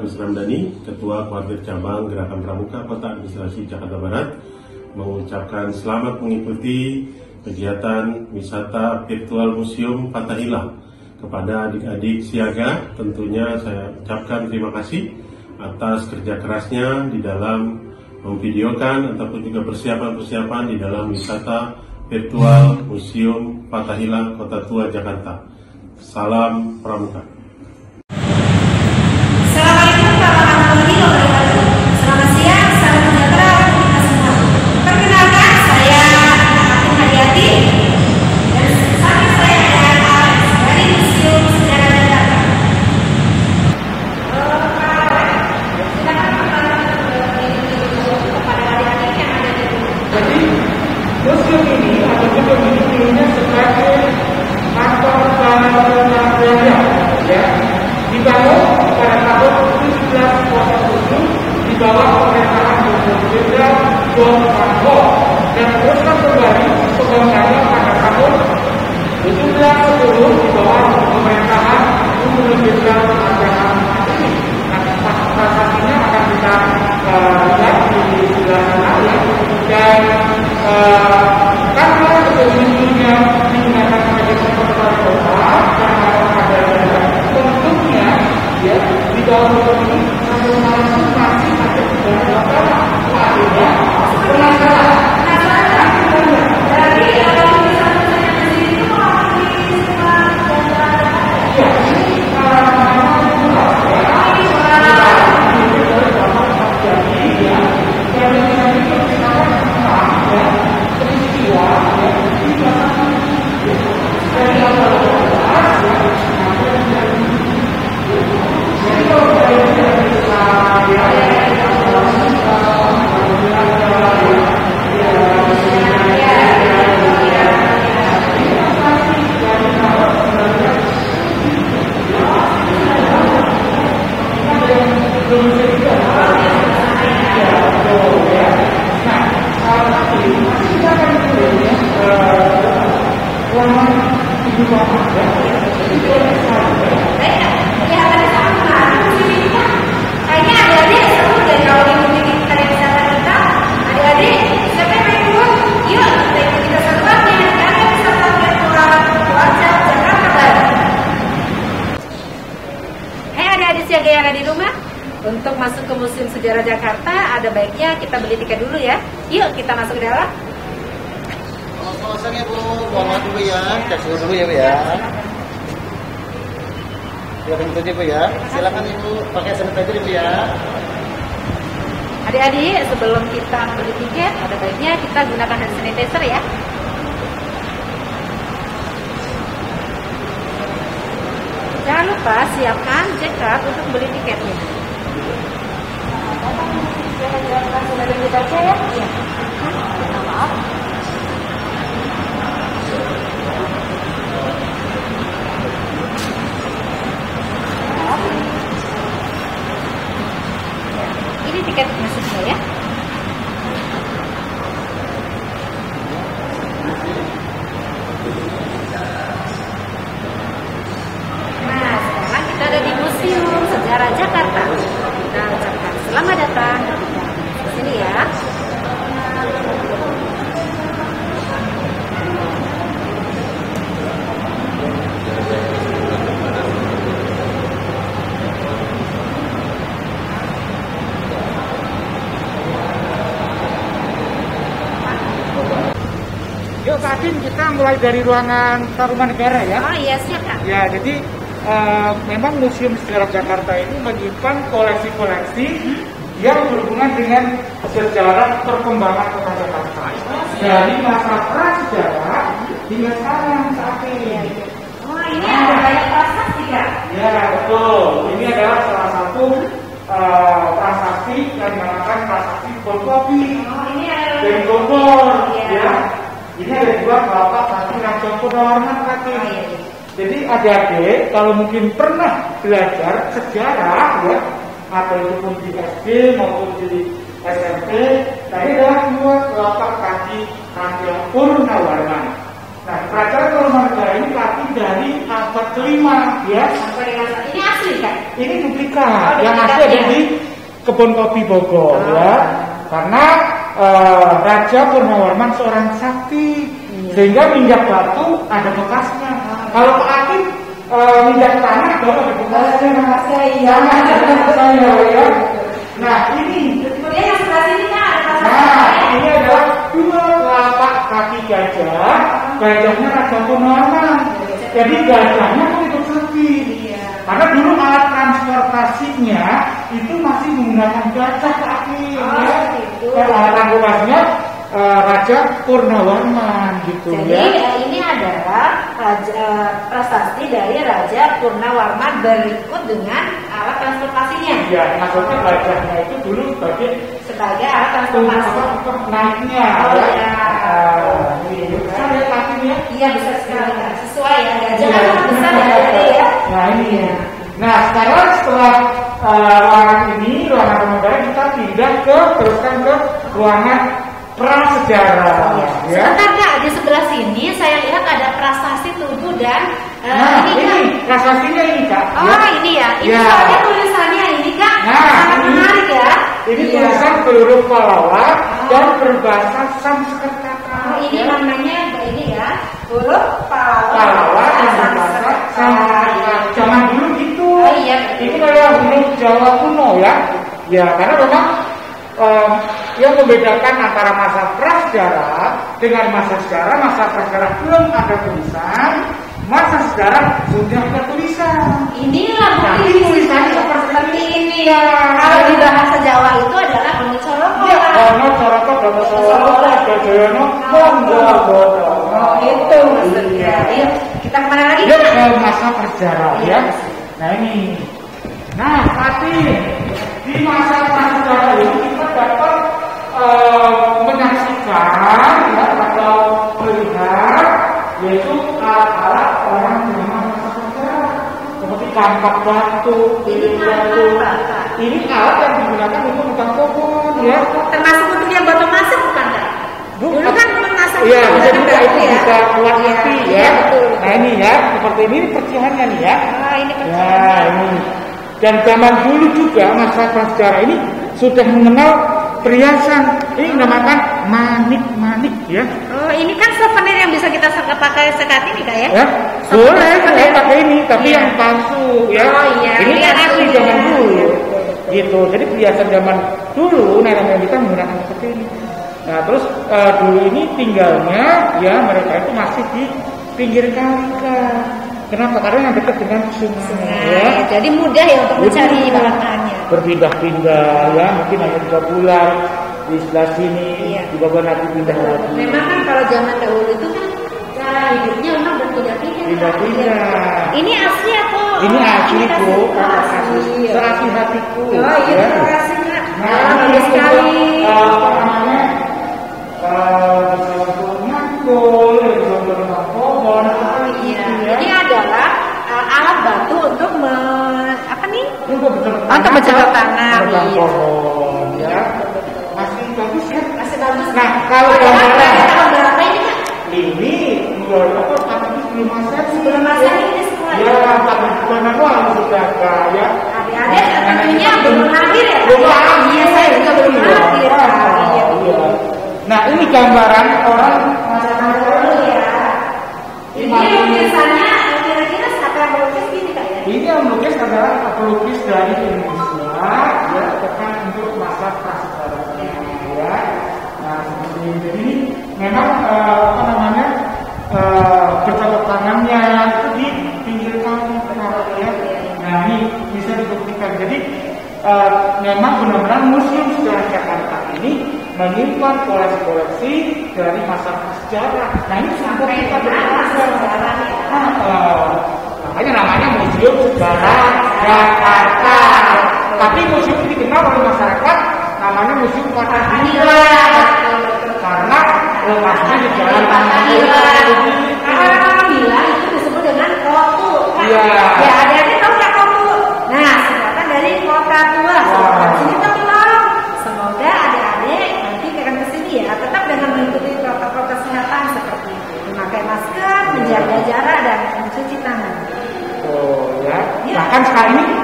Agus Ramdhani, Ketua Koordinator Cabang Gerakan Pramuka Kota Administrasi Jakarta Barat, mengucapkan selamat mengikuti kegiatan wisata virtual Museum Fathahillah. Kepada adik-adik siaga, tentunya saya ucapkan terima kasih atas kerja kerasnya di dalam memvideokan ataupun juga persiapan-persiapan di dalam wisata virtual Museum Fathahillah Kota Tua Jakarta. Salam Pramuka. Assalamualaikum warahmatullahi wabarakatuh. Selamat siang, salam sejahtera untuk kita semua. Perkenalkan, saya Atin Hadiati dan samping saya ada Alex dari Museum Sejarah Jakarta. Silakan kepada adik-adik yang ada di sini. Jadi museum ini atau gedung ini dulunya sebagai kantor belajar, ya, dibangun pada tahun 1707 di bawah pemerintahan Jenderal John Hancock dan teruskan kembali pembangunannya pada tahun 1710 di bawah pemerintahan Gubernur Jenderal Abraham Masih. Nah, transaksinya akan kita lihat di sebelah sana, ya. Dan karena gedung-gedungnya digunakan sebagai tempat kota karena ada bentuknya, ya, di dalam gedung ini masih ada beberapa artinya penasaran. Dari kalau misalnya di sini itu mau di sekolah Ya, ini yang ada di rumah, untuk masuk ke Museum Sejarah Jakarta ada baiknya kita beli tiket dulu ya. Yuk kita masuk ke dalam. Kawasannya Bu, mohon dulu ya, cek suhu dulu ya Bu ya. Ya pintunya Bu ya, silakan Ibu pakai sanitizer Bu ya. Adik-adik, sebelum kita beli tiket ada baiknya kita gunakan hand sanitizer ya. Jangan lupa siapkan cekap untuk beli tiketnya. Sudah ada dibaca ya? Iya. Maaf. Ini tiket masuknya ya. Kita ada di Museum Sejarah Jakarta. Kita ucapkan selamat datang di sini ya. yuk Pak Adin, kita mulai dari ruangan Tarumanegara ya. Oh iya, siap Kak. Ya, jadi memang Museum Sejarah Jakarta ini menyimpan koleksi-koleksi yang berhubungan dengan sejarah perkembangan kota Jakarta dari masa prasejarah hingga sekarang saat ini. Oh, ini ada banyak prasasti Kak. Ya betul, ini adalah salah satu prasasti yang dinamakan prasasti Bokopi dari Bogor. Ya, ini ada dua Bapak Bati Raja Purnawarman Kaki. Jadi adik-adik kalau mungkin pernah belajar sejarah ya, atau itu pun di SD maupun di SMP, nah ini adalah dua Bapak Kaki Raja Purnawarman. Nah, Kerajaan Tarumanegara ini Kaki dari abad ke-5 ya. Sampai dengan ini asli asli Kak? Ini duplikat Oh, yang duplikat, asli ada ya. di Kebun Kopi Bogor ya. Karena Raja Purnawarman seorang sakti, sehingga minyak batu ada bekasnya. Kalau Pak Akim minyak tanah kalau ada bekasnya. Iya. Ada bekasnya ya. Nah ini, Kemudian yang sebelah sini Kak ada pasar. nah ini adalah dua telapak kaki gajah. Gajahnya Raja Purnawarman. Jadi gajahnya pun ikut sakti. Karena dulu alat transportasinya itu masih menggunakan gajah Pak Akim ya. Gitu. Dan alat transportasinya Raja Purnawarman gitu Jadi ya. ini adalah prasasti dari Raja Purnawarman berikut dengan alat transportasinya. Ya, maksudnya gajahnya itu dulu Sebagai alat untuk transportasi. naiknya Oh, ya. ya. Ini besar ya kakinya. Iya bisa sekali Kak. Sesuai ya gajah Iya. kan besar ya gede ya. Nah ini ya. Nah sekarang setelah ruangan ini, ruangan pemodern, kita pindah teruskan ke ruangan prasejarah ya. Sebentar Kak, di sebelah sini saya lihat ada prasasti tubuh dan Nah ini ini Kak. prasasinya ini Kak. Oh ya. ini ya, ini Ya. soalnya tulisannya ini Kak Nah, sangat ini- menarik ya. Ini Iya. tulisan peluru pelawak dan berbahasa Sanskerta. Oh, ini ya. namanya ini ya, huruf Pelawak palawak dan berbahasa Sanskerta. Zaman dulu gitu. Oh iya. Itu kayak huruf Jawa kuno ya. Ya karena memang yang membedakan antara masa prasejarah dengan masa sejarah, masa prasejarah belum ada tulisan, masa sejarah sudah ada tulisan. Inilah Tapi bukti tulisannya seperti ini. Ya. Kalau di bahasa Jawa itu adalah Ono Coroko. Ya, Ono Coroko, Ono Coroko, Gajono, Monggo, Oh itu maksudnya. Ayo kita kemana lagi? Ya, Kak? ke masa prasejarah ya. Nah ini. Nah, tapi di masa prasejarah ini kita dapat menyaksikan ya, atau melihat yaitu alat-alat orang zaman masa prasejarah seperti kampak batu, Ini batu. apa, Kak? Ini alat yang digunakan untuk menebang pohon ya. Termasuk untuk yang botol masak bukan Kak? Dulu kan memasak Iya, itu bisa juga menggunakan itu batu, bisa kuat Iya, api iya, ya. betul. Nah ini ya, seperti ini pecahannya nih ya. Ini Ya pertanyaan. ini. Dan zaman dulu juga masa prasejarah ini sudah mengenal perhiasan. Ini dinamakan manik-manik ya. Oh, ini kan souvenir yang bisa kita pakai saat ini Kak ya? Ya, boleh ya pakai ini, tapi Iya. yang palsu ya. Oh, iya. Ini Ini kan yang asli asli, zaman ya. dulu. Gitu. Jadi perhiasan zaman dulu nenek moyang kita menggunakan seperti ini. Nah, terus dulu ini tinggalnya ya mereka itu masih di pinggir kali Kak. Kenapa? Karena yang dekat dengan sungai ya. Nah, jadi mudah ya untuk mencari bahannya. Berpindah-pindah ya, mungkin hanya 3 bulan di sebelah sini, Iya. 3 bulan lagi pindah lagi. Memang kan kalau zaman dahulu itu kan cara hidupnya memang berpindah-pindah. Pindah-pindah. Ini asli atau? Ini asli Bu, Asli. serasi hatiku. Oh iya, ya. terima kasih Kak. Nah, Bagus ini sekali. apa namanya? Bisa untuk nyangkul, bisa untuk menebang pohon. Oh iya. ya. Ini adalah alat batu untuk apa nih? Untuk Untuk bercocok tanam, menebang iya. pohon, ya. Masih bagus ya. Masih bagus. Nah, kalau Padahal gambaran tahun berapa ini Kak? ini menurut aku tapi sebelum masa Sebelum masa ini semua. ya 4 bulan yang lalu sudah ya. Adik-adik tentunya belum lahir ya? Kak? Belum lahir. Iya, saya juga belum lahir. Kak. Iya. Iya. Nah ini gambaran orang masa Dulu ya. Ini lukisannya kira-kira siapa yang melukis ini Kak ya? ini yang melukis adalah pelukis dari Indonesia ya tekan untuk masa prasejarah ya. Nah seperti ini. Jadi memang apa namanya bercocok tanamnya itu di pinggir kali ya. Nah ini bisa dibuktikan. Jadi memang benar-benar Museum Sejarah Jakarta ini menyimpan koleksi-koleksi dari masa prasejarah. Nah ini sampai kita sejarah ya? makanya namanya Museum Sejarah Jakarta. Tapi museum ini dikenal oleh masyarakat namanya Museum Fathahillah karena lokasinya di Jalan Fathahillah. Karena Fathahillah itu disebut dengan Kotu. Iya. Ya, adik-adik tahu nggak Kotu? Nah, singkatan dari Kota Tua. Semoga sini tolong. Semoga adik-adik nanti akan kesini ya, tetap dengan mengikuti protokol kesehatan seperti itu, memakai masker, menjaga jarak dan mencuci tangan. Oh ya. Ya. Bahkan sekarang ini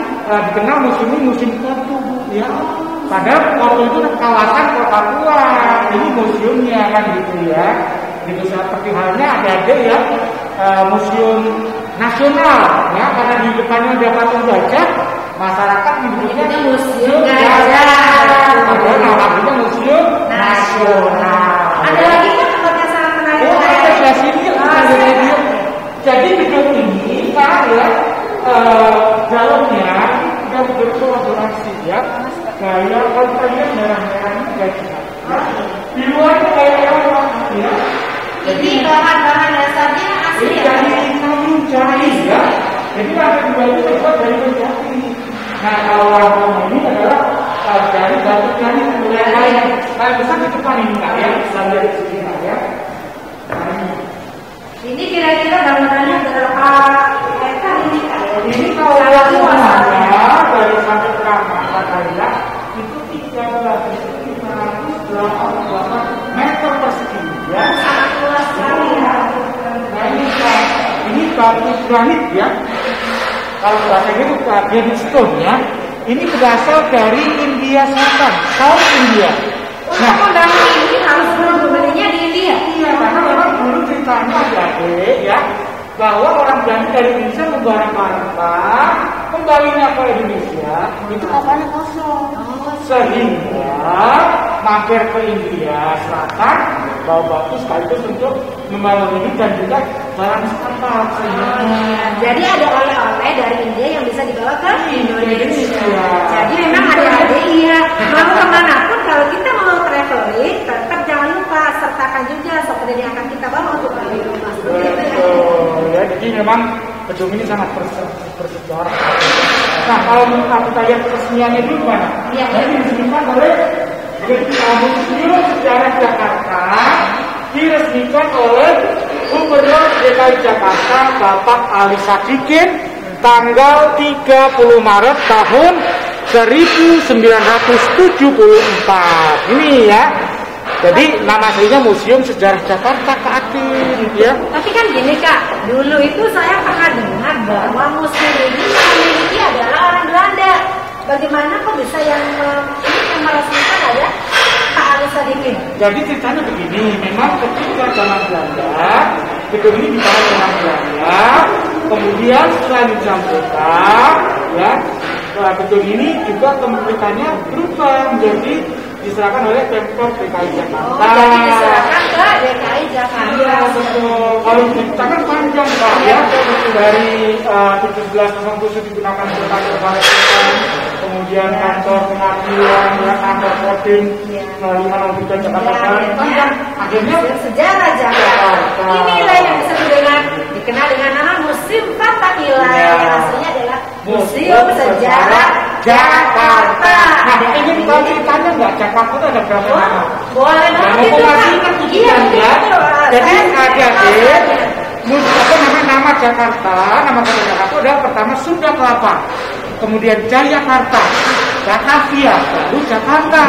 foto itu kawasan kota tua. Ini museumnya kan gitu ya. Gitu seperti halnya ada ya museum nasional ya, karena di depannya ada patung gajah, masyarakat menyebutnya museum gajah. Padahal namanya museum nasional. Ada lagi kan tempat yang sangat menarik? Oh, ada di sini ada radio. Jadi gedung ini kan ya dalamnya sudah berkolaborasi ya. Kayak kontennya merah-merahnya gajah. Di luar kayak apa ya? Jadi bahan-bahan dasarnya asli ya? Dari kayu jari ya. Jadi lantai 2 itu terbuat dari kayu jari. Nah, kalau warna ini adalah dari batu jari mulai lain. Kayu besar di depan ini Kak ya. Kita lihat di sini Kak ya. Ini kira-kira bangunannya berapa hektar ini Kak? Ini kalau luasnya dari sampai ke Kataria itu 13.588 meter persegi ya. Sangat luas sekali ya. Nah ini batu granit ya. Kalau bahasa itu granit stone ya. Ini berasal dari India Selatan, South India. Untuk membangun ini harus berbelanja di India. Iya, karena memang dulu ceritanya adik ya, bahwa orang Belanda dari Indonesia membawa barang, kembalinya ke Indonesia, itu kapalnya kosong. Sehingga mampir ke India Selatan, bawa batu sekaligus untuk membangun ini dan juga barang kapal. Jadi ada oleh-oleh dari India yang bisa dibawa ke Indonesia. Iya. Jadi memang adik-adik iya, mau kemanapun kalau kita mau traveling, tetap jangan lupa sertakan juga souvenir yang akan kita bawa untuk balik rumah. Betul ya, jadi memang gedung ini sangat bersejarah. Nah, kalau kita lihat keseniannya di mana? Iya. Ini diresmikan oleh Museum Sejarah Jakarta, diresmikan oleh Gubernur DKI Jakarta Bapak Ali Sadikin tanggal 30 Maret tahun 1974. Ini ya. Jadi nama aslinya Museum Sejarah Jakarta Kak Atin ya. Tapi kan gini Kak, dulu itu saya pernah dengar bahwa museum ini yang memiliki adalah orang Belanda. Bagaimana kok bisa yang meresmikan ada Pak Ali Sadikin? Jadi ceritanya begini, memang ketika zaman Belanda, gedung ini dibangun orang Belanda, kemudian setelah dicampurkan, ya, gedung ini juga kepemilikannya berubah menjadi diserahkan oleh Pemprov DKI Jakarta. Oh, jadi diserahkan ke DKI Jakarta. Iya, betul. Kalau diceritakan panjang Pak ya, dari 1707 digunakan sebagai balai kota, kemudian kantor pengadilan, ya, kantor kodim, melalui Malabika Jakarta Barat, panjang. Akhirnya sejarah Jakarta. Inilah yang disebut dikenal dengan nama Museum Fathahillah. Yang aslinya adalah Museum Sejarah Jakarta. Nah, ini kalau ceritanya nggak Jakarta itu ada berapa nama? Boleh banget itu Pak. Iya, ya. Jadi ada nama Jakarta, nama kota Jakarta adalah pertama Sunda Kelapa, kemudian Jayakarta, Batavia, baru Jakarta.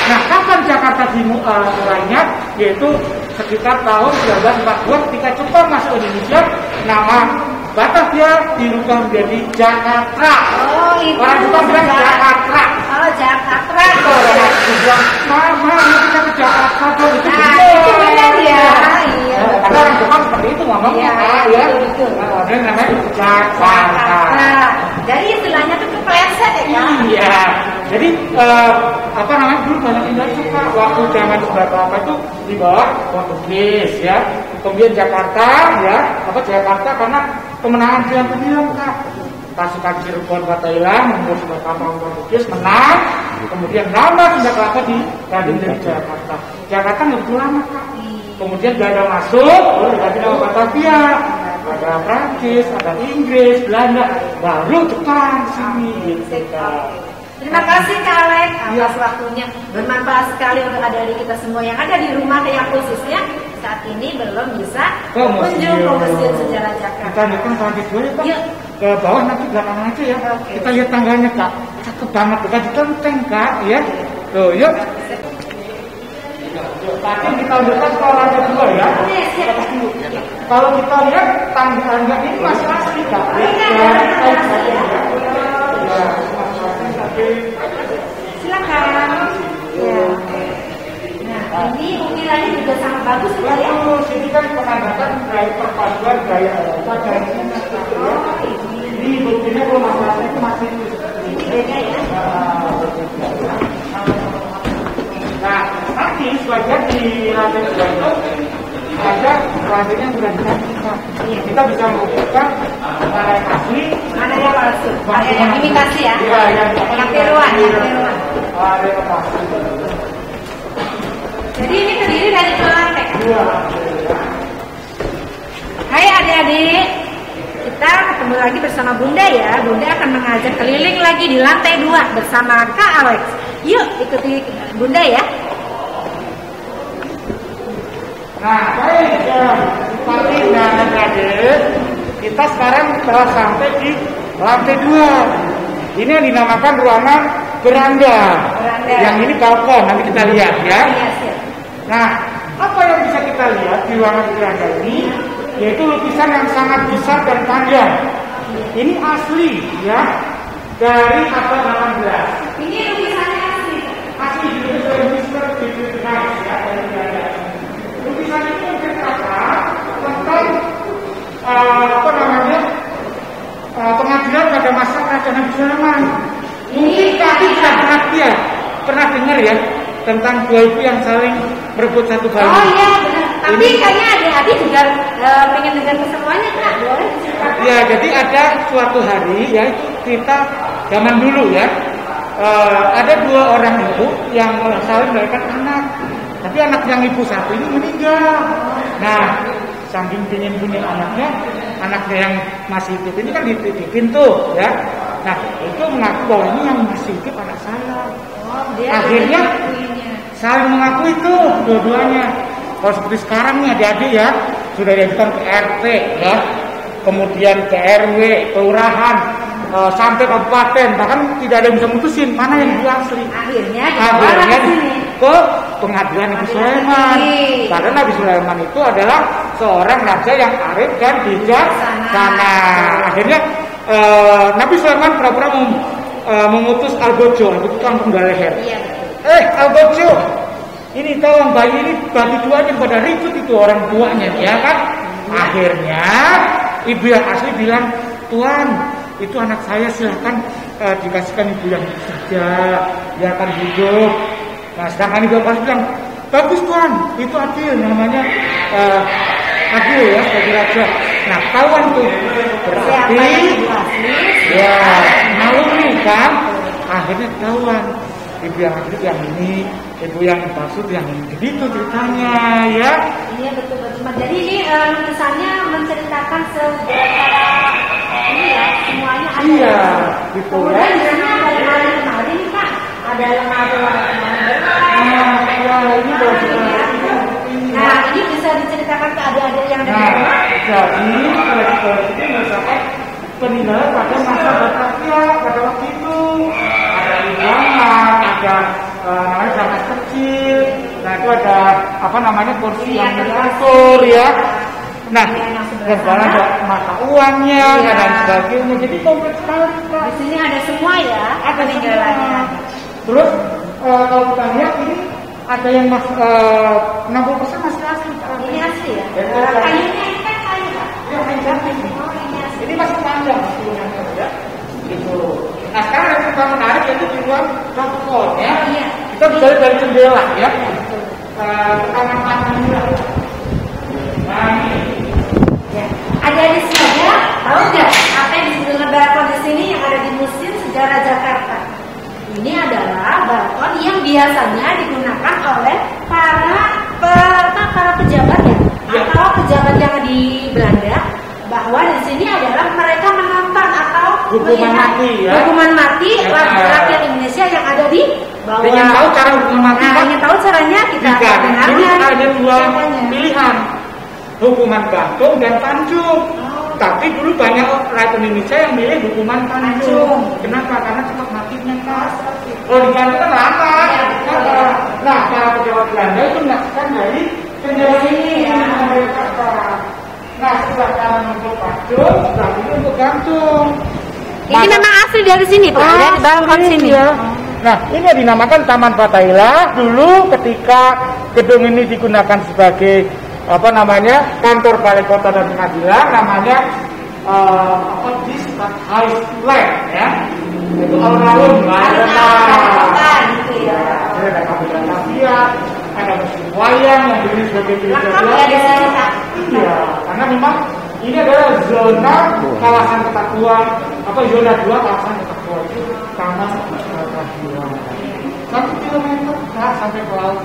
Nah, kapan Jakarta dimulainya? Yaitu sekitar tahun 1942 ketika Jepang masuk Indonesia, nama Batavia dirubah menjadi Jakarta. Oh, itu. Orang Jepang bilang Jakarta. Oh, Jakarta. Orang bilang, Mama, kita ke Jakarta dong. Itu itu benar ya. Iya. Karena orang Jepang seperti itu ngomongnya, ya. Dan namanya Jakarta. Jadi istilahnya itu kepleset ya kan? Iya. Jadi dulu banyak tinggal suka waktu zaman berapa itu di bawah Portugis ya. Kemudian Jakarta ya, Jakarta karena kemenangan pilihan Kak. Pasukan Cirebon Fatahillah mengusung kapal Portugis menang. Kemudian nama Sunda Kelapa diganti dari Jakarta. Jakarta nggak begitu lama Kak. Kemudian Belanda masuk, ganti nama Batavia. Ada Prancis, ada Inggris, Belanda, baru Jepang sini gitu Kak. Terima kasih Kak Alex atas waktunya. Bermanfaat sekali untuk adik-adik kita semua yang ada di rumah yang khususnya saat ini belum bisa kunjung ke Museum Sejarah Jakarta. Kita lihat lantai 2 ya Pak. Yuk. Ke bawah nanti belakangan aja ya. Oke. Kita lihat tangganya Kak. Cakep banget kita di kelenteng Kak ya. Tuh yuk. Tadi kita lihat ke lantai 2 ya. Kalau kita lihat tangga ini masih asli Kak. Silakan. tampilannya juga sangat bagus ya. Bagus, ini kan menandakan gaya perpaduan gaya Eropa dan Cina. Ini buktinya kalau masalahnya itu masih beda ya. Nah, nanti sebagian di lantai 2 itu ada lantainya sudah disajikan. Kita bisa membuka mana yang asli, Mana yang palsu? Yang imitasi ya? Iya, yang tiruan. ada yang asli. Jadi ini terdiri dari 2 lantai. 2 lantai ya. Hai adik-adik, kita ketemu lagi bersama Bunda ya. Bunda akan mengajak keliling lagi di lantai 2 bersama Kak Alex. Yuk ikuti Bunda ya. Nah, baik ya. Tapi adik-adik, kita sekarang telah sampai di lantai 2. Ini yang dinamakan ruangan beranda. Yang ini balkon, nanti kita lihat ya. Nah, apa yang bisa kita lihat di ruangan beranda ini? Yaitu lukisan yang sangat besar dan panjang. Ini asli ya, dari abad 18. Ini lukisannya asli. Asli dilukis oleh Mr. David Rice ya, dari Belanda. Lukisan itu menceritakan tentang pengadilan pada masa Raja Nabi Sulaiman. Mungkin tadi tidak pernah dengar ya tentang 2 ibu yang saling merebut satu bayi. Oh iya benar. Tapi kayaknya adik-adik juga pengen dengar kesemuanya Kak. Boleh diceritakan? Ya, jadi ada suatu hari ya, kita zaman dulu ya, ada 2 orang ibu yang saling melahirkan anak. Tapi anak yang ibu satu ini meninggal. Nah, saking pingin punya anaknya yang masih hidup ini kan dititipin tuh ya. Nah, itu mengaku bahwa ini yang masih hidup anak saya. Akhirnya saling mengaku itu dua-duanya. Kalau seperti sekarang nih adik-adik ya, sudah diajukan ke RT ya, kemudian ke RW, kelurahan, sampai kabupaten, bahkan tidak ada yang bisa mutusin mana yang asli. Akhirnya ke pengadilan Nabi Sulaiman. Karena Nabi Sulaiman itu adalah seorang raja yang arif dan bijaksana. Akhirnya Nabi Sulaiman pura-pura memutus Al-Bojo itu langsung dari leher. Al-Bojo, ini tolong bayi ini bagi 2 yang pada ribut itu orang tuanya ya kan. Akhirnya ibu yang asli bilang, Tuan, itu anak saya, silahkan dikasihkan ibu yang itu saja, dia akan hidup. Nah, sedangkan ibu yang asli bilang, bagus Tuan, itu adil, namanya adil ya sebagai raja. Nah, kawan tuh berarti ya malu nih kan. Akhirnya ketahuan ibu yang asli yang ini, ibu yang palsu yang ini. Begitu ceritanya ya. Iya betul. Jadi ini lukisannya menceritakan sejarah ini ya, semuanya ada. Iya, gitu ya. Kemudian di sana ada lemari nih Kak. Ada lemari warna ini baru. Nah, ini bisa diceritakan ke adik-adik yang ada di rumah. Jadi kalau itu misalkan peninggalan pada masa Batavia pada waktu itu ada hidangan, ada namanya zakat kecil. Nah itu ada kursi yang diatur ya. Nah, dan ada mata uangnya dan sebagainya. Jadi komplit sekali. Di sini ada semua ya, peninggalannya. Terus kalau kita lihat ini ada yang 60% masih asli. Ini asli ya. Kayunya ini kan kayu Pak. Ya, kayu jati. Ini masih panjang ya. Gitu. Nah sekarang yang kita menarik yaitu di ruang balkon ya. Kita bisa lihat dari jendela ya. Kanan kanan. Nah ini. Ya. Ada di sini ya. Tahu nggak apa yang disebut dengan balkon di sini yang ada di Museum Sejarah Jakarta? Ini adalah balkon yang biasanya digunakan oleh para pejabat ya, atau pejabat yang di Belanda, bahwa di sini adalah mereka menonton atau hukuman mati ya. Hukuman mati rakyat Indonesia yang ada di bawah. Ingin tahu cara hukuman mati? Nah, ingin tahu caranya kita dengarkan. Jadi ada 2 pilihan, hukuman gantung dan pancung. Tapi dulu banyak rakyat Indonesia yang milih hukuman pancung. Kenapa? Karena cepat matinya kan. Kalau digantung kan lama. Nah, para pejabat Belanda itu menyaksikan dari penjara ini ya. Nah, setelah kanan untuk pancung, setelah ini untuk gantung. Ini memang asli dari sini Pak, dari balkon sini. Ya. Nah, ini yang dinamakan Taman Fathahillah. Dulu ketika gedung ini digunakan sebagai kantor balai kota dan pengadilan, namanya District High Land ya. Itu alun-alun ada kabupaten Asia, ada musim wayang yang diberi sebagai gereja biasa. Iya, karena memang ini adalah zona kawasan Ketakuan, zona 2 kawasan Ketakuan itu Taman Fathahillah. 1 kilometer sampai ke laut.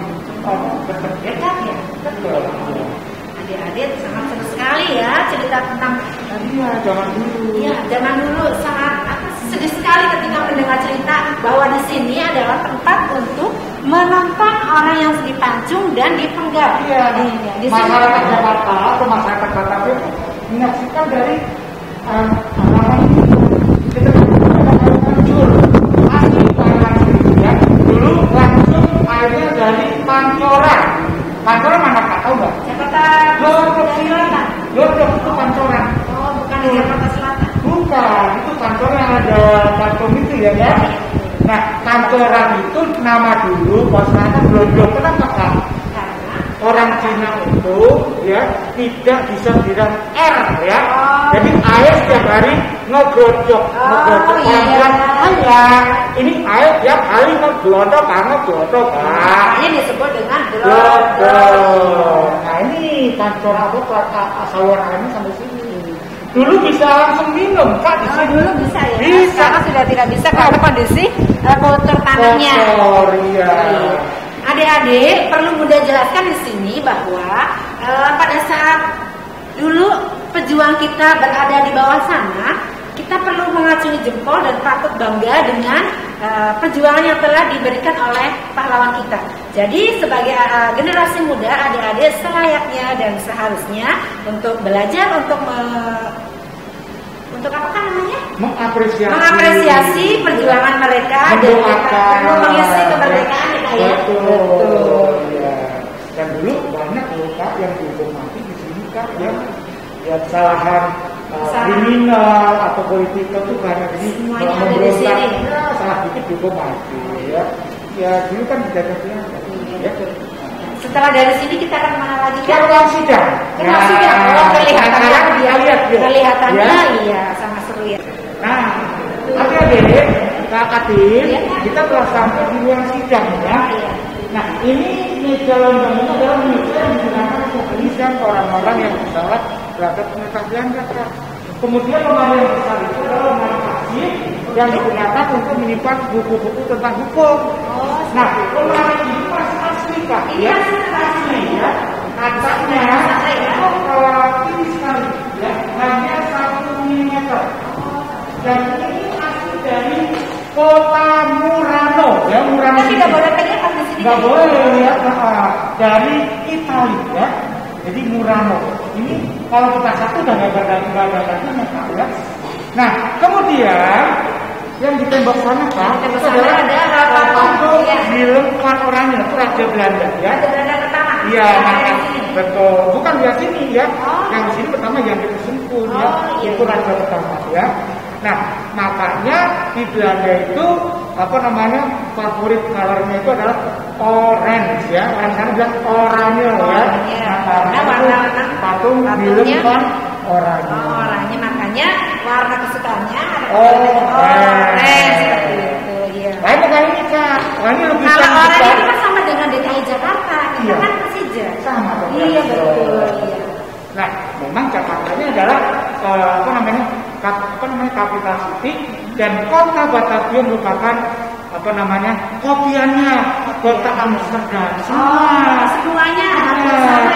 Dekat ya, betul. Adik-adik sangat seru sekali ya cerita tentang zaman dulu. Iya, zaman dulu sangat sedih sekali ketika mendengar cerita bahwa di sini adalah tempat untuk menonton orang yang dipancung dan dipenggal. Iya, di sini masyarakat Jakarta atau masyarakat Batak itu menyaksikan dari kita hancur asli ya. Dulu langsung airnya dari pancoran. Pancoran mana Kak, tahu nggak? Jakarta Selatan. Glodok itu pancoran. Oh, bukan di Jakarta Selatan. Bukan, itu pancoran yang ada patung itu ya kan? Nah, pancoran itu nama dulu masyarakat Glodok. Kenapa Kak? Karena Orang Cina itu ya tidak bisa bilang R ya. Jadi air setiap hari ngegodok pelan-pelan hanya ini air tiap hari ngegodok karena glodok ini disebut dengan glodok. Nah ini pancor saluran airnya sampai sini. Dulu bisa langsung minum Kak di sini. Dulu bisa ya. Bisa. Sekarang sudah tidak bisa karena kondisi kotor tanahnya. Kotor, iya. Adik-adik perlu Bunda jelaskan di sini bahwa pada saat dulu pejuang kita berada di bawah sana, kita perlu mengacungi jempol dan patut bangga dengan perjuangan yang telah diberikan oleh pahlawan kita. Jadi sebagai generasi muda, adik-adik selayaknya dan seharusnya untuk belajar untuk apa namanya? Mengapresiasi perjuangan mereka dan perlu mengisi kemerdekaan ya. Betul. Ya. Dan dulu banyak loh Kak yang dihukum mati di sini Kak yang kesalahan kriminal atau politikal itu karena ini memberontak salah dikit dihukum mati ya. Ya dulu kan tidak ada ya. Setelah dari sini kita akan kemana lagi kan? Ke ruang sidang. Ruang sidang. Kelihatannya ya. Iya sama seru ya. Nah, adik-adik, Kak Adil, kita telah sampai di ruang sidang ya. Nah, ini meja londong itu adalah meja yang digunakan untuk tulisan orang-orang yang bersalah terhadap pemerintah Belanda. Kemudian lemari yang besar itu adalah lemari arsip yang digunakan untuk menyimpan buku-buku tentang hukum. Nah, lemari ini masih asli Kak. Iya, asli ya. Kacanya ini sekali ya, hanya 1 mm. Dan ini asli dari kota Murano ya, Murano. Tapi tidak boleh pegang di sini. Nggak boleh ya, dari Italia ya. Jadi Murano. Ini kalau kita satu udah nggak ada ya. Nah, kemudian yang ditembak sana Pak, itu adalah patung dilempar orangnya, itu Raja Belanda ya. Raja Belanda pertama. Iya, betul. Bukan di sini ya. Yang di sini pertama yang kita sentuh ya. Itu Raja pertama ya. Nah, makanya di Belanda itu favorit colornya itu adalah orange ya. Orang sana bilang oranye ya. Karena warna patung dilempar oranye. Oranye makanya warna kesukaannya orange seperti itu. Iya. Lain kali ini Kak. Ini lebih kalau oranye itu kan sama dengan DKI Jakarta. Kita kan Persija. Sama. Iya betul. Iya. Nah, memang Jakarta ini adalah capital city dan kota Batavia merupakan kopiannya kota Amsterdam. Semuanya.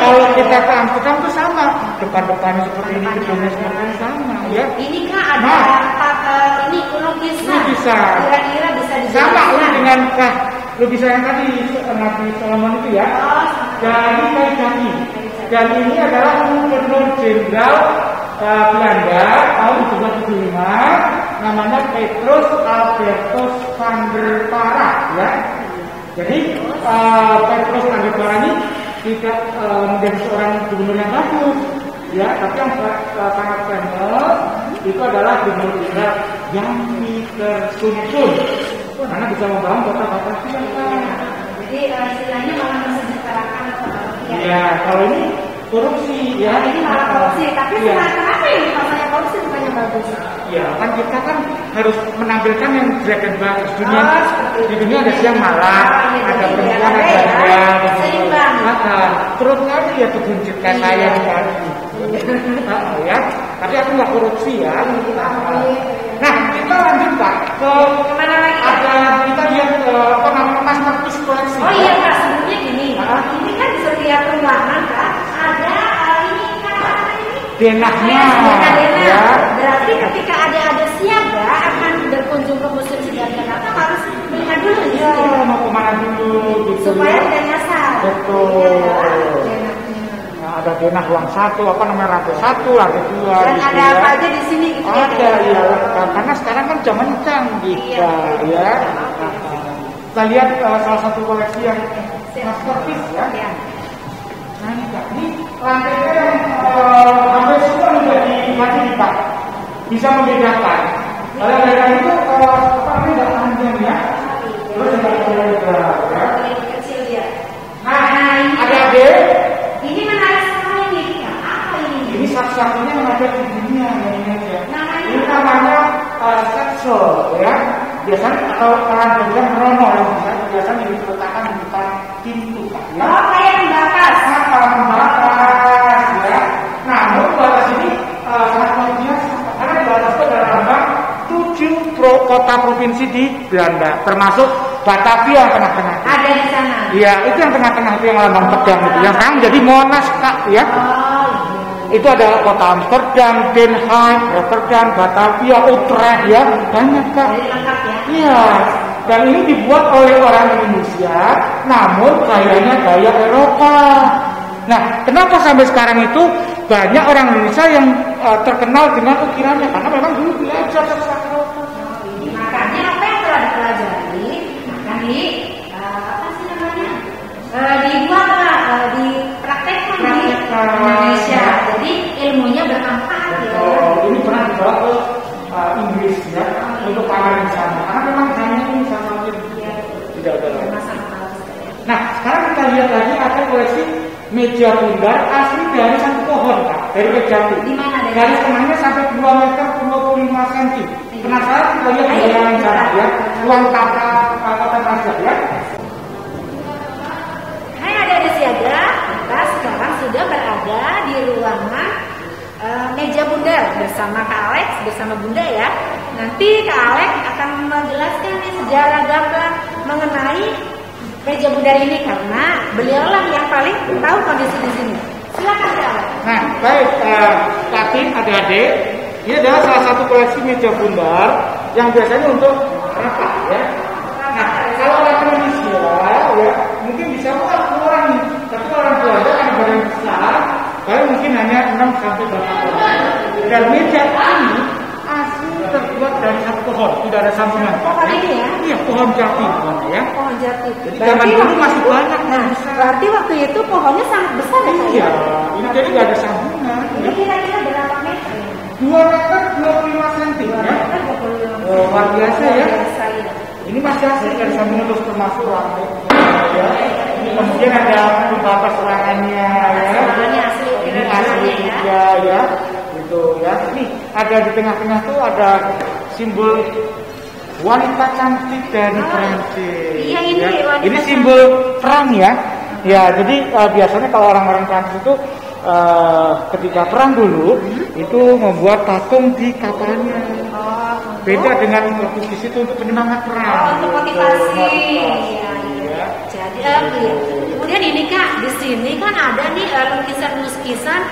Kalau kita ke Amsterdam itu sama, depan-depannya seperti ini, gedungnya seperti ini sama ya. Ini Kak ada ini lukisan. Kira-kira bisa dijelaskan. Sama dengan lukisan yang tadi Nabi Solomon itu ya. Dari kayu jati. Dan ini adalah Gubernur Jenderal Belanda tahun 1775, namanya Petrus Albertus van der Para ya. Jadi Petrus van der Para ini tidak menjadi seorang gubernur yang bagus ya, tapi yang sangat famous itu adalah gubernur Jenderal yang tersusun Karena bisa membangun kota Batavia. Jadi istilahnya malah mensejahterakan kota Batavia. Ya, kalau ini korupsi ya. Ini malah korupsi, tapi kenapa ini masalahnya korupsi bukannya bagus? Ya, kan kita kan harus menampilkan yang jelek dan bagus. Di dunia ada siang malam, ada perempuan, ada pria, seimbang. Terus lagi ya kebuncikan saya tadi. Ya, tapi aku nggak korupsi ya. Nah, kita lanjut Pak ke Kemana lagi? ada kita lihat apa namanya Mas Markus koleksi. Oh iya Kak, sebelumnya gini. Ini kan di setiap ruangan Kak ada ini kan ini. Denahnya. Ya. Berarti ketika ada siaga akan berkunjung ke Museum Sejarah Jakarta harus melihat dulu gitu. Ya, mau kemana dulu gitu. Supaya tidak nyasar. Betul. Nah, ada denah ruang 1, apa namanya lantai 1, lantai 2. Dan gitu ada ya. apa aja di sini gitu Ada ya, karena sekarang kan zaman canggih ya. Kita lihat salah satu koleksi yang masterpiece ya. Nah ini lantainya yang hampir semua menjadi mati Pak. Bisa membedakan. Kalau mereka itu apa namanya tidak panjang ya. Terus tidak lebar ya. kecil dia. Nah, adik-adik, Ini menarik sekali nih. Apa ini? ini satu-satunya yang ada di dunia ini aja. Namanya Ini namanya sekso ya. Biasanya atau orang bilang rono yang biasanya diletakkan di depan pintu Pak ya. Oh, kayak pembatas. Pembatas ya. Namun pembatas ini sangat luar biasa karena pembatas itu adalah lambang 7 kota provinsi di Belanda, termasuk Batavia yang tengah-tengah. Ada di sana. Iya, itu yang tengah-tengah itu yang lambang pedang itu. Yang sekarang jadi Monas Kak ya. Itu adalah kota Amsterdam, Den Haag, Rotterdam, Batavia, Utrecht ya, banyak Kak. Jadi lengkap ya. Iya, dan ini dibuat oleh orang Indonesia, namun gayanya gaya Eropa. Nah, kenapa sampai sekarang itu banyak orang Indonesia yang terkenal dengan ukirannya? Karena memang dulu belajar tentang Eropa. Makanya apa yang telah dipelajari, maka apa sih namanya? Dibuatlah, dipraktekkan di Indonesia. Jadi ilmunya bermanfaat ya. Ini pernah dibawa ke Inggris ya untuk pameran di sana. Karena memang hanya ini sama tidak ada lagi. Nah, sekarang kita lihat lagi ada koleksi meja bundar asli dari satu pohon Pak, dari Kejati. Di mana? Dari tengahnya sampai 2 meter 25 cm. Penasaran kita lihat bayangan sana ya, ruang kota raja ya. Hai adik-adik siaga, kita sekarang sudah berada di ruangan meja bundar bersama Kak Alex, bersama Bunda ya. Nanti Kak Alex akan menjelaskan nih sejarah gamblang mengenai meja bundar ini karena beliaulah yang paling tahu kondisi di sini. Silakan Kak Alex. Nah, baik Katin, adik-adik, ini adalah salah satu koleksi meja bundar yang biasanya untuk rapat ya. Nah, kalau orang Indonesia ya mungkin bisa orang nih, tapi orang Belanda kan badan besar, paling mungkin hanya 6 sampai 8 orang. Dan meja ini asli terbuat dari satu pohon, tidak ada sambungan. Pohon ini ya? Iya, pohon jati ya. Pohon jati. Jadi zaman dulu masih banyak. Nah, berarti waktu itu pohonnya sangat besar ya? Iya, ini jadi nggak ada sambungan. Ini kira-kira berapa meter ya? 2 meter 25 cm ya. Luar biasa ya. Ini masih asli dari sambungan terus termasuk lantai. Ya. Kemudian ada pembatas ruangannya ya. Ruangannya asli. Ini asli juga ya. Gitu ya. Nih ada di tengah-tengah tuh ada simbol wanita cantik dari Prancis. Iya ini ya. wanita Ini simbol perang ya. Ya jadi biasanya kalau orang-orang Prancis itu ketika perang dulu itu membuat patung di kapalnya. Beda dengan Portugis itu untuk penyemangat perang. Untuk motivasi. Iya. Jadi kemudian ini Kak, di sini kan ada nih lukisan-lukisan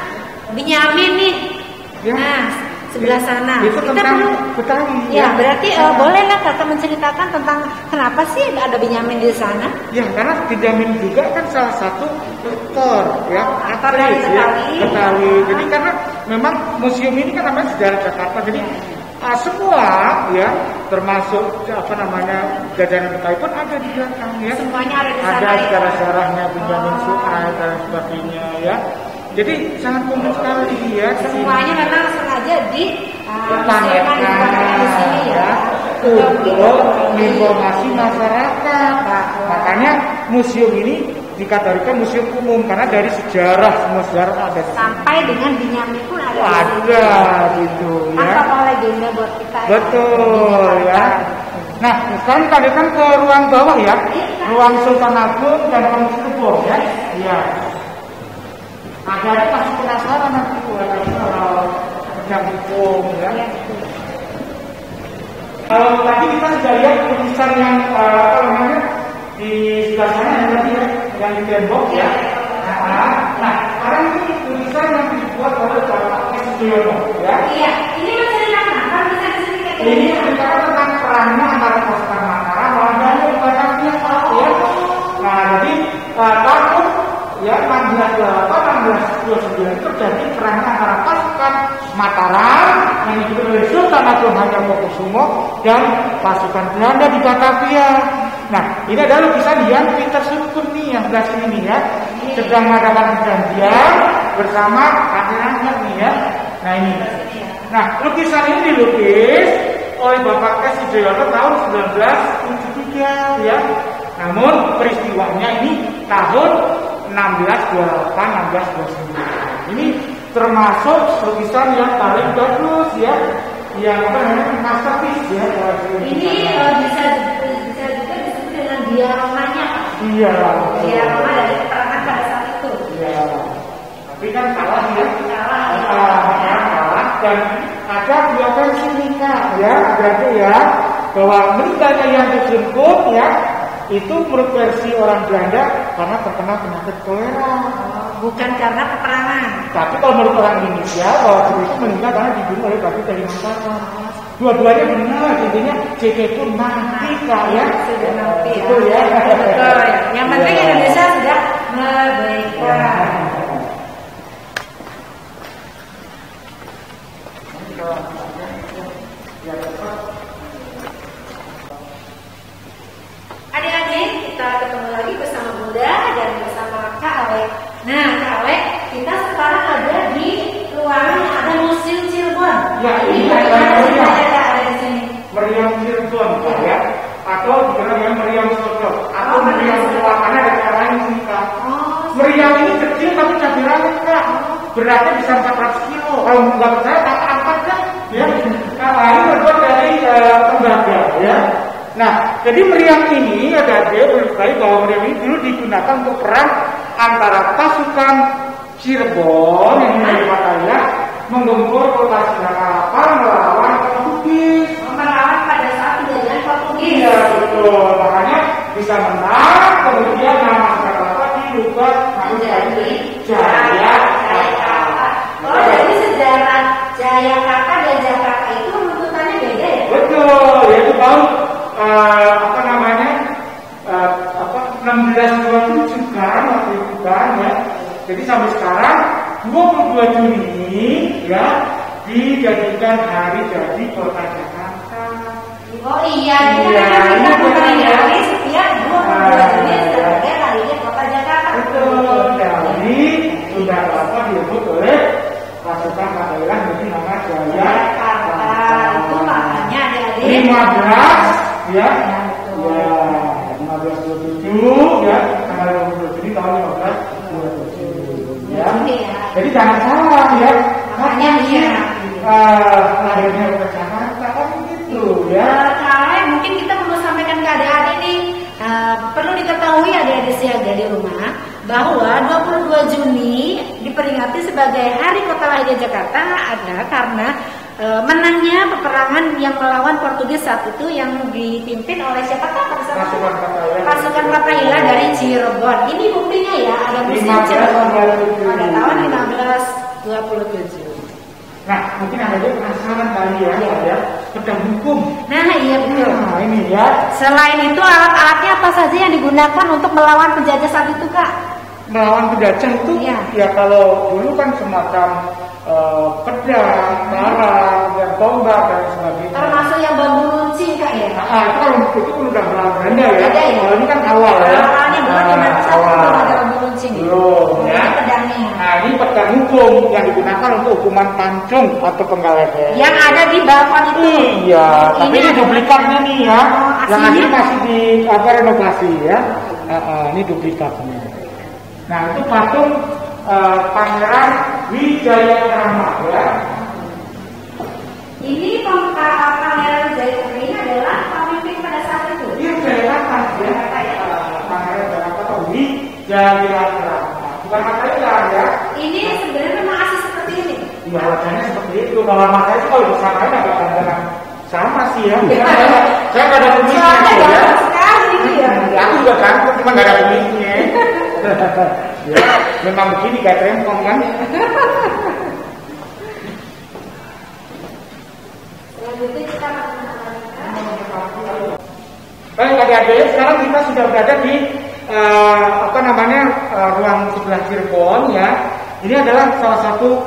Benyamin nih. Ya. Nah, sebelah sana. Itu Kita tentang perlu Betawi. ya, berarti bolehlah Kakak menceritakan tentang kenapa sih ada Benyamin di sana? Ya, karena Benyamin juga kan salah satu aktor ya, Aktor dari Betawi. Betawi. Jadi karena memang museum ini kan namanya sejarah Jakarta. Jadi semua ya, termasuk apa namanya jajanan Betawi pun ada di belakang ya. Semuanya ada di sana. Ada ya? sejarah-sejarahnya Benyamin Sueb dan sebagainya ya. Jadi sangat komplit sekali ya. Semuanya memang sengaja di Pamerkan di sini ya. untuk informasi masyarakat. Makanya museum ini dikategorikan museum umum karena dari sejarah, semua sejarah ada. Sampai dengan Binyamin pun ada. Ada gitu ya. Apa legenda buat kita? Betul ya. Nah, sekarang kalian ke ruang bawah ya, ruang Sultan Agung dan ruang Cirebon ya. Iya. Ada pasti penasaran nanti kalau pedang hukum ya. Tadi kita sudah lihat lukisan yang apa namanya di sebelah sana yang tadi ya, yang di tembok ya. Nah, sekarang ini lukisan yang dibuat oleh Bapak Sudiono ya. Iya, ini menceritakan apa? Bisa diceritakan? Ini menceritakan tentang perannya antara pasukan Mataram lawan Belanda di Batavia ya. Nah, jadi tahun ya 1629 itu terjadi perang antara pasukan Mataram yang dipimpin oleh Sultan Agung Hamengkubuwono dan pasukan Belanda di Batavia. Nah, ini adalah lukisan yang Peter Sukun nih yang sebelah sini nih ya, sedang mengadakan perjanjian bersama Rakyat nih ya. Nah ini. Nah, lukisan ini dilukis oleh Bapak S. Sudiono tahun 1973 ya. Namun peristiwanya ini tahun 1628-1629. Ini termasuk lukisan yang paling bagus ya, yang apa namanya masterpiece ya. Ini bisa juga disebut dengan dioromanya. Iya. Diorama dari perangan pada saat itu. Iya. Tapi kan kalah ya. Kalah dan ada dua versi nikah ya, berarti ya bahwa meninggalnya yang dijemput ya. Itu menurut versi orang Belanda karena terkena penyakit kolera, bukan karena peperangan. Tapi kalau menurut orang Indonesia bahwa itu meninggal karena dibunuh oleh batu dari Mataram. Dua-duanya benar, intinya JK pun mati kak ya. Sudah mati itu ya. Betul ya. Yang penting Indonesia sudah merdeka. Adik-adik, kita ketemu lagi bersama Bunda dan bersama Kak Alek. Nah, Kak Alek, kita sekarang ada di ruangan yang ada Museum Cirebon. Ya, ini ada di sini. Meriam Cirebon, ya. Atau dikenal dengan meriam Sodok, atau meriam Tua, karena ada cara lain sih kak. Meriam ini kecil tapi cabai kak. Beratnya bisa 400 kilo. Kalau nggak percaya, tak angkat kan? Ya. Nah, ini terbuat dari tembaga, ya. Nah, jadi meriam ini ada sekali bahwa meriam ini dulu digunakan untuk perang antara pasukan Cirebon yang dari Batavia menggempur kota Jakarta melawan Portugis. Melawan pada saat penjajahan Portugis. Iya betul, makanya bisa menang. Kemudian nama Jakarta diubah menjadi Jayakarta. Oh, jadi sejarah Jayakarta dan Jakarta itu runtutannya beda ya? Betul, yaitu tahun apa namanya 1627 kan waktu itu kan ya. Jadi sampai sekarang 22 Juni ya dijadikan hari jadi kota Jakarta. Oh iya, kita memperingati setiap 22 Juni sebagai harinya kota Jakarta. Betul, jadi sudah lama disebut oleh pasukan Mataram jadi nama Jayakarta. Itu makanya adik-adik 15 ya, 1527 ya, tanggal 22 Juni tahun 1527 ya. Jadi jangan salah ya. Makanya iya. Lahirnya ke Jakarta kan gitu ya. Kalian mungkin kita perlu sampaikan ke adik-adik nih. Perlu diketahui adik-adik siaga di rumah bahwa 22 Juni diperingati sebagai Hari Kota Lahirnya Jakarta adalah karena menangnya peperangan yang melawan Portugis saat itu yang dipimpin oleh siapa kak? Pasukan Fatahillah dari Cirebon. Ini buktinya ya, ada museum Cirebon pada tahun 1527. Nah, mungkin ada yang penasaran kali ya, pedang hukum. Nah, iya betul. Nah, ini ya. Selain itu alat-alatnya apa saja yang digunakan untuk melawan penjajah saat itu kak? Melawan penjajah itu ya kalau dulu kan semacam pedang, parang, dan tombak dan sebagainya. Termasuk yang bambu runcing kak ya? Itu kalau itu udah Belanda ya. Kalau ini kan awal ya. Awalnya belum ada bambu runcing. Belum ya. Pedangnya. Nah ini pedang hukum yang digunakan digunakan untuk hukuman pancung atau penggal leher. Yang ada di balkon itu. Iya, tapi ini duplikatnya nih ya. Yang aslinya? asli masih di renovasi ya. Ini duplikatnya. Nah itu patung Pangeran Wijayakrama ya. Ini Pangeran Wijayakrama ini adalah pemimpin pada saat itu. Ini Wijayakrama ya. Pangeran Wijayakrama Wijayakrama. Bukan Mataram ya. Ini sebenarnya memang asli seperti ini. Iya, wajahnya seperti itu. Kalau Mataram itu kalau disamain agak pandangan sama sih ya. Saya nggak ada kumisnya ya. Sekali itu ya. Aku juga kan, cuma nggak ada kumisnya. Ya, memang begini kayak rempong kan. Selanjutnya kita Baik adik-adik, sekarang kita sudah berada di ruang sebelah Cirebon ya. Ini adalah salah satu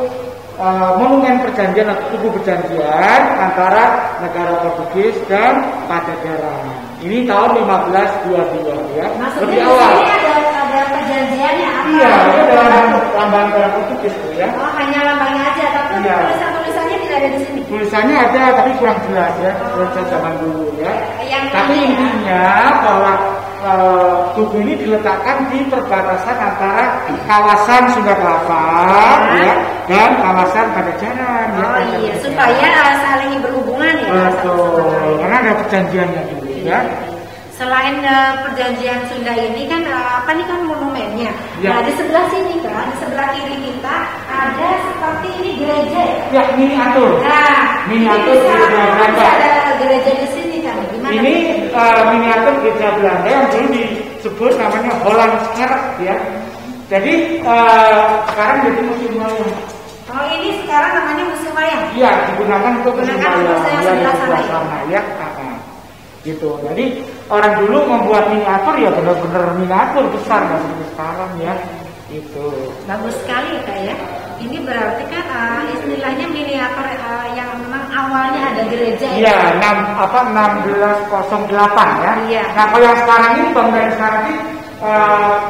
monumen perjanjian atau tugu perjanjian antara negara Portugis dan Pajajaran. Ini tahun 1522 ya. maksudnya Lebih di awal. sini ada perjanjiannya apa? Iya, itu adalah lambang negara Portugis tuh ya. Oh, hanya lambangnya aja, tapi Iya. tulisannya tidak ada di sini. Tulisannya ada tapi kurang jelas ya, tulisan zaman dulu ya. Yang Tapi ini ya. intinya bahwa tugu ini diletakkan di perbatasan antara kawasan Sunda Kelapa ya, dan kawasan Pajajaran. Oh iya, supaya saling berhubungan ya. Betul, karena ada perjanjiannya dulu ya. Selain perjanjian Sunda ini kan apa nih kan monumennya. Ya. Nah di sebelah sini kan, di sebelah kiri kita ada seperti ini gereja. Ya, miniatur. Nah, Miniatur ini bisa- gereja Belanda. bisa ada gereja di sini kan? Gimana? Ini miniatur gereja Belanda yang dulu disebut namanya Hollandskerk ya. Jadi sekarang jadi museum wayang. Oh ini sekarang namanya Museum Wayang. Iya, digunakan untuk museum Gunakan wayang museum yang di sebelah sebelah sana. sana ya. Gitu. Jadi orang dulu membuat miniatur ya benar-benar miniatur besar nggak seperti sekarang ya. Gitu. Bagus sekali ya Kak ya. Ini berarti kan istilahnya miniatur yang memang awalnya ada gereja ya. Iya, 1608 ya. Iya. Nah, kalau yang sekarang ini bangunan sekarang ini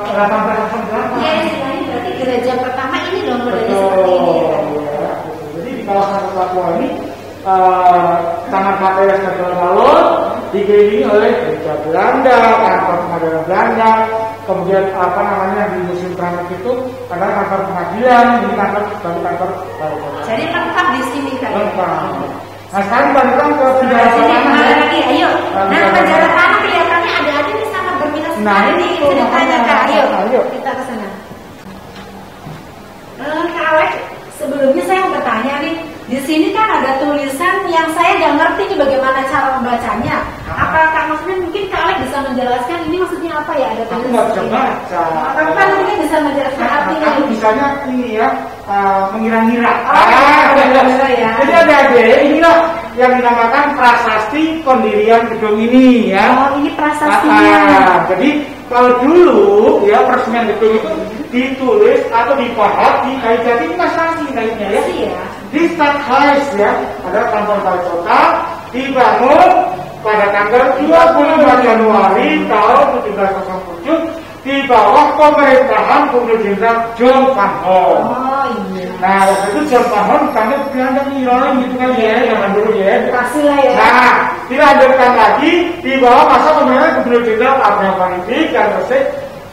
1808. Iya istilahnya berarti gereja pertama ini dong modelnya Betul. seperti ini ya, Kak. Ya, gitu. Jadi di kawasan Papua ini Taman Pateras Nasional Laut dikelilingi oleh gereja Belanda, kantor pengadilan Belanda, kemudian di Museum Keramik itu adalah kantor pengadilan, ini kantor balai kota. Jadi lengkap di sini Kak. Ya? Lengkap. Nah sekarang balikan ke penjara Sini tanah kemana ya. lagi? Ayo. Nah penjara tanah kelihatannya ada-ada nih sangat berminat Nah, sekali nih itu ceritanya makanya. Kak. Ayo. Kita ke sana. Kak Alex, sebelumnya saya mau bertanya nih. Di sini kan ada tulisan yang saya nggak ngerti nih bagaimana cara membacanya. Apa Kak maksudnya mungkin Kak Alex bisa menjelaskan ini maksudnya apa ya? Ada Aku tulisan nggak bisa ini. baca. Tapi kan mungkin bisa menjelaskan artinya. Aku bisanya ini ya mengira-ngira. mengira-ngira ya. Jadi adik-adik inilah yang dinamakan prasasti pendirian gedung ini ya. Oh ini prasastinya. Jadi kalau dulu ya peresmian gedung itu ditulis atau dibahas di kayu jati ini masih asli kayaknya ya. Iya. Di Stadhuis ya, adalah kantor balai kota dibangun pada tanggal 25 Januari tahun 1707 di bawah pemerintahan Gubernur Jenderal John Van Holm. Oh iya. Nah, waktu itu John Van Holm ditanya Belanda ngirolin gitu kan ya, zaman dulu ya. Pasti lah ya. Nah, dilanjutkan lagi di bawah masa pemerintahan Gubernur Jenderal Abraham Panitik yang resik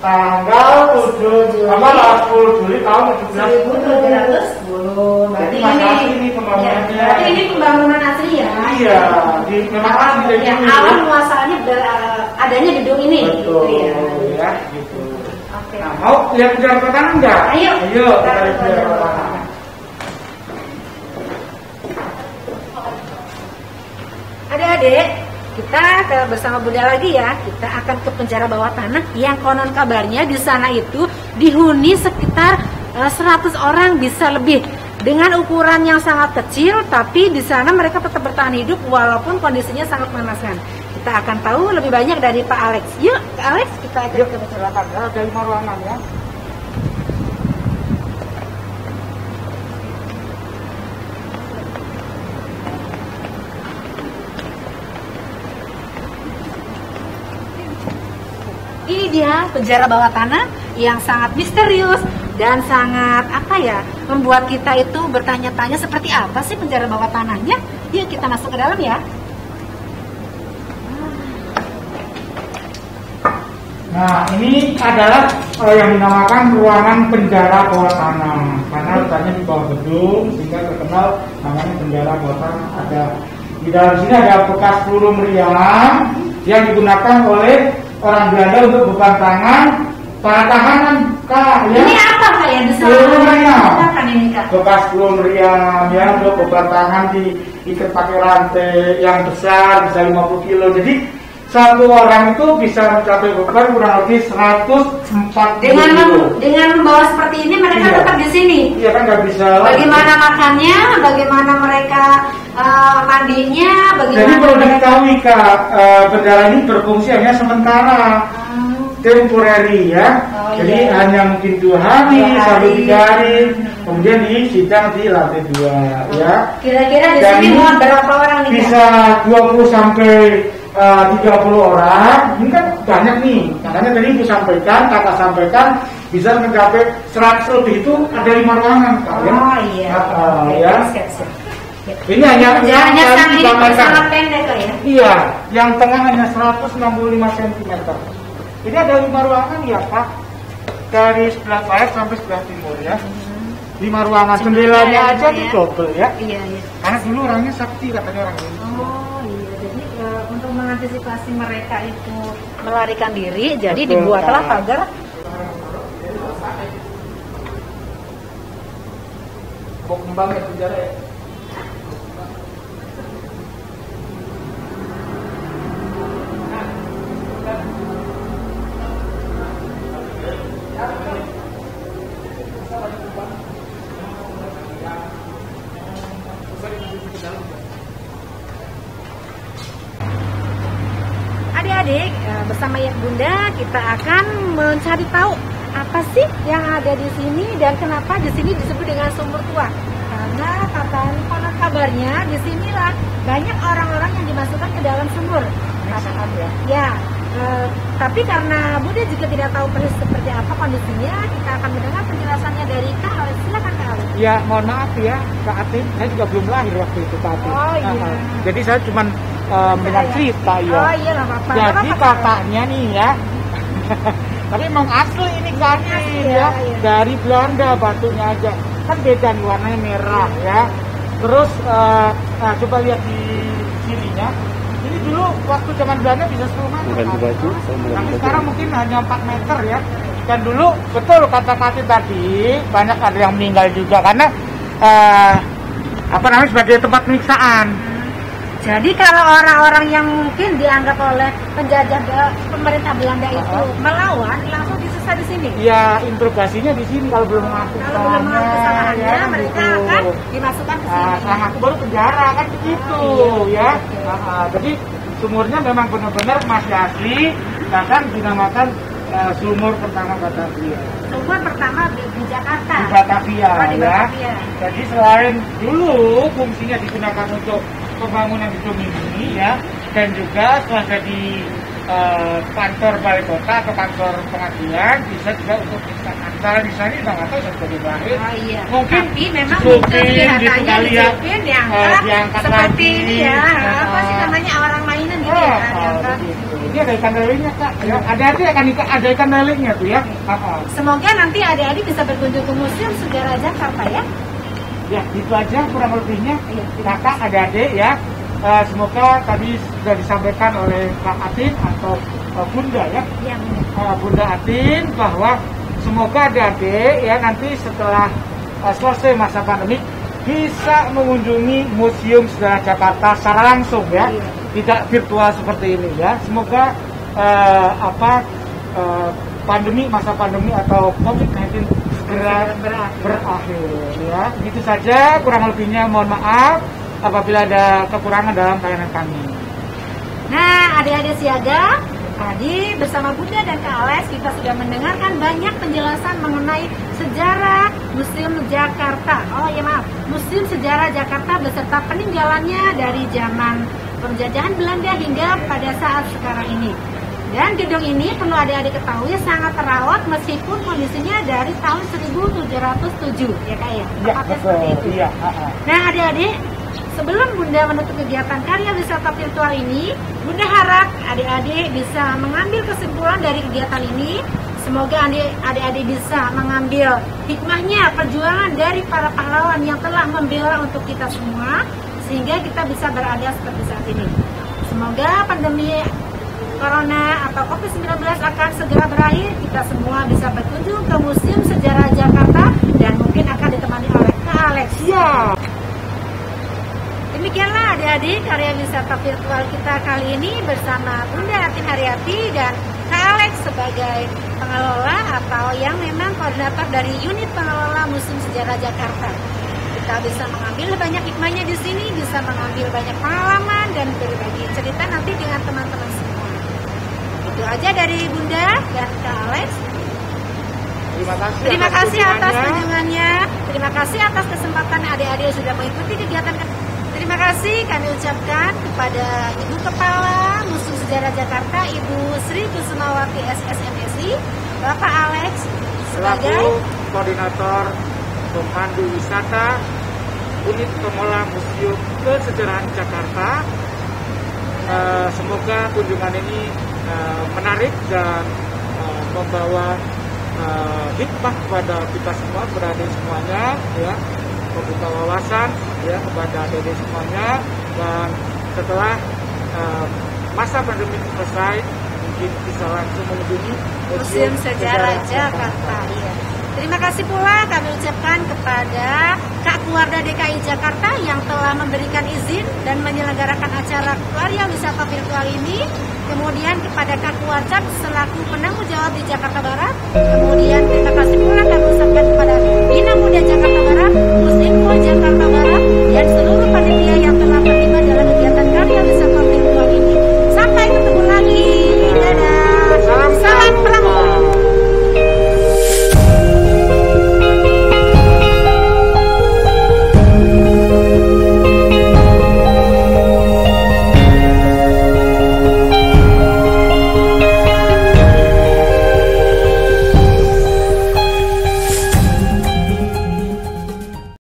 tanggal 10 Juli tahun 1710. Berarti ini pembangunannya. Ya, berarti ini pembangunan asli ya. Iya, memang asli Ya, dari awal muasalnya adanya gedung ini. betul Gitu ya. ya, gitu. Oke. Nah, mau lihat penjara pertahanan enggak? Ayo. Ayo, kita lihat Kita penjara lihat. pertahanan. Adik-adik, kita bersama Bunda lagi ya. Kita akan ke penjara bawah tanah yang konon kabarnya di sana itu dihuni sekitar 100 orang bisa lebih. Dengan ukuran yang sangat kecil, tapi di sana mereka tetap bertahan hidup walaupun kondisinya sangat mengenaskan. Kita akan tahu lebih banyak dari Pak Alex. Yuk, Kak Alex, kita akan Yuk, ke penjara. silakan ya, ada 5 ruangan ya. Ini dia penjara bawah tanah yang sangat misterius, dan sangat membuat kita itu bertanya-tanya seperti apa sih penjara bawah tanahnya. Yuk kita masuk ke dalam ya. Nah, ini adalah yang dinamakan ruangan penjara bawah tanah. Karena letaknya di bawah gedung, sehingga terkenal namanya penjara bawah tanah. Ada di dalam sini ada bekas peluru meriam yang digunakan oleh orang Belanda untuk beban tangan para tahanan, Kak. Ya. Ini apa Kak ya? Peluru meriam. Ini Kak? Bekas peluru meriam ya, untuk beban tangan diikat pakai rantai yang besar, bisa 50 kilo. Jadi satu orang itu bisa mencapai beban kurang lebih 140 kilo. Dengan membawa seperti ini mereka tetap di sini. Iya kan nggak bisa. Bagaimana makannya? Bagaimana mereka mandinya? Bagaimana? Jadi perlu diketahui Kak, penjara ini berfungsi hanya sementara, temporary ya. Jadi hanya mungkin 2 hari, 1-3 hari, kemudian disidang di lantai 2 ya. Kira-kira di sini muat berapa orang nih? Bisa 20 sampai 30 orang. Ini kan banyak nih. Makanya tadi Ibu sampaikan, Kakak sampaikan bisa mencapai 100 lebih. Itu ada 5 ruangan Kak ya. Oh iya. Ya. Ini hanya sangat pendek Kak ya. Iya, yang tengah hanya 165 cm. Ini ada 5 ruangan ya Pak. Dari sebelah barat sampai sebelah timur ya. 5 ruangan, jendelanya aja tuh double ya. Iya. Karena dulu orangnya sakti katanya orang ini. Oh iya, jadi untuk mengantisipasi mereka itu melarikan diri, jadi dibuatlah pagar. Bok kembang ya penjara ya. Adik-adik, bersama ya Bunda kita akan mencari tahu apa sih yang ada di sini dan kenapa di sini disebut dengan sumur tua. Karena konon kabarnya di sinilah banyak orang-orang yang dimasukkan ke dalam sumur. Ya, tapi karena Bunda juga tidak tahu persis seperti apa kondisinya, kita akan mendengar penjelasannya dari Kak Alex. Silakan Kak Alex. Ya, mohon maaf ya Kak Atin, saya juga belum lahir waktu itu Kak Atin. Oh iya. Jadi saya cuma mendengar cerita ya. Oh iya nggak apa-apa. Jadi kakaknya nih ya. Tapi emang asli ini kakaknya ya. Dari Belanda batunya aja. Kan beda nih warnanya merah ya. Terus coba lihat di sininya. Ini dulu waktu zaman Belanda bisa 10 meter. Tapi sekarang mungkin hanya 4 meter ya. Dan dulu betul kata Kati tadi banyak ada yang meninggal juga karena sebagai tempat penyiksaan. Jadi kalau orang-orang yang mungkin dianggap oleh penjajah pemerintah Belanda itu melawan, langsung disiksa di sini. Iya, interogasinya di sini kalau belum mengaku kesalahannya, ya, mereka gitu. akan dimasukkan ke sini. Setelah ngaku baru penjara kan begitu ya. Jadi sumurnya memang benar-benar masih asli, bahkan dinamakan sumur pertama Batavia. Sumur pertama di Jakarta. Di Batavia di ya. Batavia. Jadi selain dulu fungsinya digunakan untuk pembangunan gedung ini ya, dan juga setelah jadi kantor balai kota atau kantor pengadilan, bisa juga untuk instan antar di sana nggak tahu sudah berakhir. Oh iya. Mungkin tapi memang kelihatannya diangkat seperti lagi. Ini ya. Apa sih namanya orang mainan gitu ya? Ini ada ikan lelenya Kak. Ya, ada ikan lelenya tuh ya. Semoga nanti adik-adik bisa berkunjung ke Museum Sejarah Jakarta ya. Ya, itu aja kurang lebihnya. Kakak, adik-adik ya. Semoga tadi sudah disampaikan oleh Kak Atin atau Bunda ya. Bunda Atin bahwa semoga adik-adik ya nanti setelah selesai masa pandemi bisa mengunjungi Museum Sejarah Jakarta secara langsung ya. Tidak virtual seperti ini ya. Semoga masa pandemi atau COVID-19 segera berakhir ya. Begitu saja, kurang lebihnya mohon maaf apabila ada kekurangan dalam tayangan kami. Nah, adik-adik siaga, tadi bersama Bunda dan Kak Alex kita sudah mendengarkan banyak penjelasan mengenai sejarah Museum Jakarta. Museum Sejarah Jakarta beserta peninggalannya dari zaman penjajahan Belanda hingga pada saat sekarang ini. Dan gedung ini perlu adik-adik ketahui sangat terawat meskipun kondisinya dari tahun 1707 ya Kak ya. Iya, betul. Iya. Nah adik-adik, sebelum Bunda menutup kegiatan karya wisata virtual ini, Bunda harap adik-adik bisa mengambil kesimpulan dari kegiatan ini. Semoga adik-adik bisa mengambil hikmahnya perjuangan dari para pahlawan yang telah membela untuk kita semua, sehingga kita bisa berada seperti saat ini. Semoga pandemi Corona atau COVID-19 akan segera berakhir, kita semua bisa berkunjung ke Museum Sejarah Jakarta dan mungkin akan ditemani oleh Kak Alex. Iya. Demikianlah adik-adik karya wisata virtual kita kali ini bersama Bunda Atin Haryati dan Kak Alex sebagai pengelola atau yang memang koordinator dari unit pengelola Museum Sejarah Jakarta. Kita bisa mengambil banyak hikmahnya di sini, bisa mengambil banyak pengalaman dan berbagi cerita nanti dengan teman-teman semua. Itu aja dari Bunda dan Kak Alex. Terima kasih atas kunjungannya. Terima kasih atas kesempatan adik-adik yang sudah mengikuti kegiatan. Terima kasih kami ucapkan kepada Ibu Kepala Museum Sejarah Jakarta, Ibu Sri Kusumawati SSMSI, Bapak Alex sebagai koordinator pemandu wisata unit pengelola Museum Kesejarahan Jakarta. Semoga kunjungan ini menarik dan membawa hikmah kepada kita semua, kepada adik semuanya, ya, membuka wawasan ya kepada adik semuanya. Dan setelah masa pandemi selesai, mungkin bisa langsung mengunjungi Museum Sejarah Jakarta. Iya. Terima kasih pula kami ucapkan kepada Kak Keluarga DKI Jakarta yang telah memberikan izin dan menyelenggarakan acara karya wisata virtual ini. Kemudian kepada Kak Keluarga selaku penanggung jawab di Jakarta Barat. Kemudian terima kasih pula kami ucapkan kepada Bina Muda Jakarta Barat, Musinfo Jakarta Barat, dan seluruh panitia yang telah terlibat dalam kegiatan karya wisata